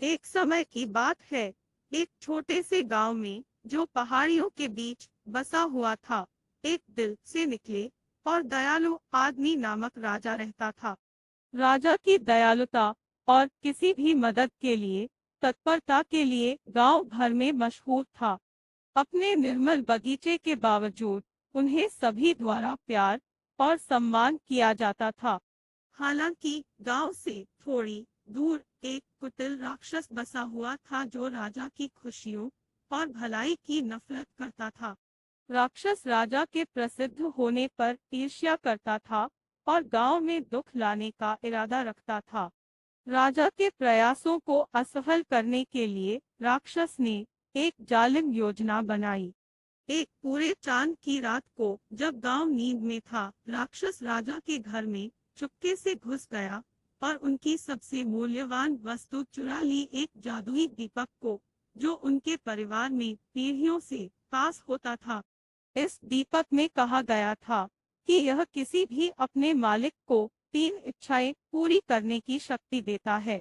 एक समय की बात है। एक छोटे से गांव में, जो पहाड़ियों के बीच बसा हुआ था, एक दिल से निकले और दयालु आदमी नामक राजा रहता था। राजा की दयालुता और किसी भी मदद के लिए तत्परता के लिए गांव भर में मशहूर था। अपने निर्मल बगीचे के बावजूद उन्हें सभी द्वारा प्यार और सम्मान किया जाता था। हालांकि गांव से थोड़ी दूर एक कुटिल राक्षस बसा हुआ था, जो राजा की खुशियों और भलाई की नफरत करता था। राक्षस राजा के प्रसिद्ध होने पर ईर्ष्या करता था और गांव में दुख लाने का इरादा रखता था। राजा के प्रयासों को असफल करने के लिए राक्षस ने एक जालिम योजना बनाई। एक पूरे चांद की रात को, जब गांव नींद में था, राक्षस राजा के घर में चुपके से घुस गया और उनकी सबसे मूल्यवान वस्तु चुरा ली, एक जादुई दीपक को, जो उनके परिवार में पीढ़ियों से पास होता था। इस दीपक में कहा गया था कि यह किसी भी अपने मालिक को 3 इच्छाएं पूरी करने की शक्ति देता है।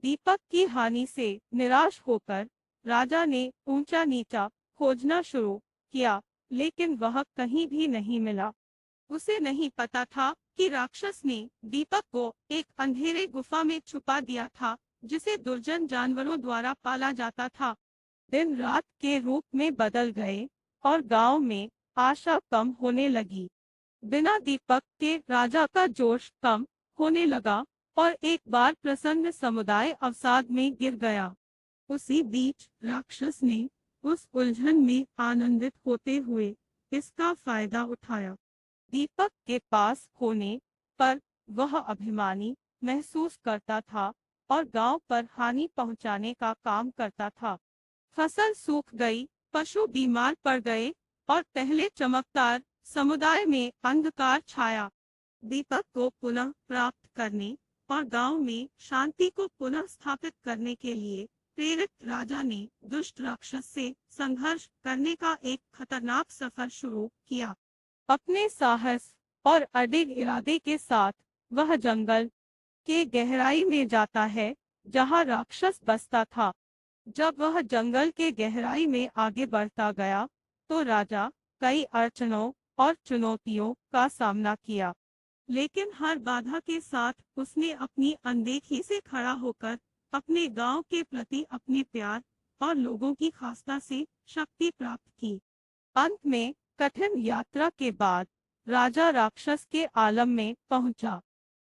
दीपक की हानि से निराश होकर राजा ने ऊंचा नीचा खोजना शुरू किया, लेकिन वह कहीं भी नहीं मिला। उसे नहीं पता था कि राक्षस ने दीपक को एक अंधेरे गुफा में छुपा दिया था, जिसे दुर्जन जानवरों द्वारा पाला जाता था। दिन रात के रूप में बदल गए और गांव में आशा कम होने लगी। बिना दीपक के राजा का जोश कम होने लगा और एक बार प्रसन्न समुदाय अवसाद में गिर गया। उसी बीच राक्षस ने उस उलझन में आनंदित होते हुए इसका फायदा उठाया। दीपक के पास होने पर वह अभिमानी महसूस करता था और गांव पर हानि पहुंचाने का काम करता था। फसल सूख गई, पशु बीमार पड़ गए और पहले चमकदार समुदाय में अंधकार छाया। दीपक को पुनः प्राप्त करने और गांव में शांति को पुनः स्थापित करने के लिए प्रेरित राजा ने दुष्ट राक्षस से संघर्ष करने का एक खतरनाक सफर शुरू किया। अपने साहस और अडिग इरादे के साथ वह जंगल के गहराई में जाता है, जहां राक्षस बसता था। जब वह जंगल के गहराई में आगे बढ़ता गया, तो राजा कई अड़चनों और चुनौतियों का सामना किया, लेकिन हर बाधा के साथ उसने अपनी अनदेखी से खड़ा होकर अपने गांव के प्रति अपने प्यार और लोगों की खास्ता से शक्ति प्राप्त की। अंत में कठिन यात्रा के बाद राजा राक्षस के आलम में पहुंचा।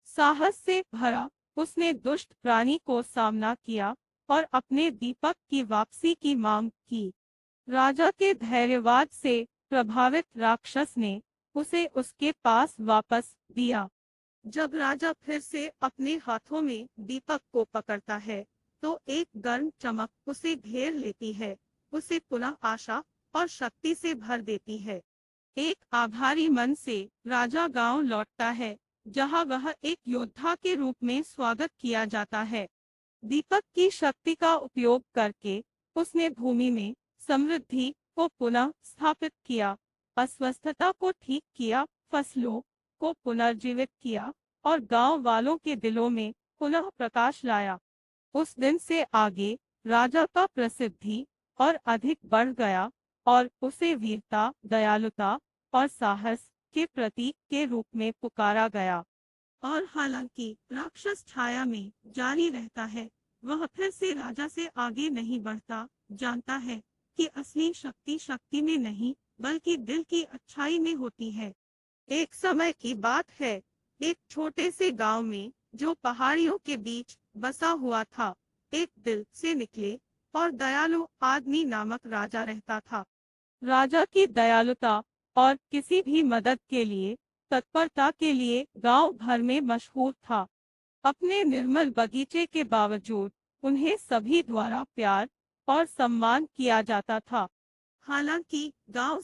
साहस से भरा उसने दुष्ट प्राणी को सामना किया और अपने दीपक की वापसी की मांग की। राजा के धैर्यवाद से प्रभावित राक्षस ने उसे उसके पास वापस दिया। जब राजा फिर से अपने हाथों में दीपक को पकड़ता है, तो एक गर्म चमक उसे घेर लेती है, उसे पुनः आशा और शक्ति से भर देती है। एक आभारी मन से राजा गांव लौटता है, जहां वह एक योद्धा के रूप में स्वागत किया जाता है। दीपक की शक्ति का उपयोग करके उसने भूमि में समृद्धि को पुनः स्थापित किया, अस्वस्थता को ठीक किया, फसलों को पुनर्जीवित किया और गांव वालों के दिलों में पुनः प्रकाश लाया। उस दिन से आगे राजा का प्रसिद्धि और अधिक बढ़ गया और उसे वीरता, दयालुता और साहस के प्रतीक के रूप में पुकारा गया। और हालांकि राक्षस छाया में जारी रहता है, वह फिर से राजा से आगे नहीं बढ़ता, जानता है कि असली शक्ति शक्ति में नहीं, बल्कि दिल की अच्छाई में होती है। एक समय की बात है। एक छोटे से गांव में, जो पहाड़ियों के बीच बसा हुआ था, एक दिल से निकले और दयालु आदमी नामक राजा रहता था। राजा की दयालुता और किसी भी मदद के लिए तत्परता के लिए गांव भर में मशहूर था। अपने निर्मल बगीचे के बावजूद उन्हें सभी द्वारा प्यार और सम्मान किया जाता था। हालांकि गांव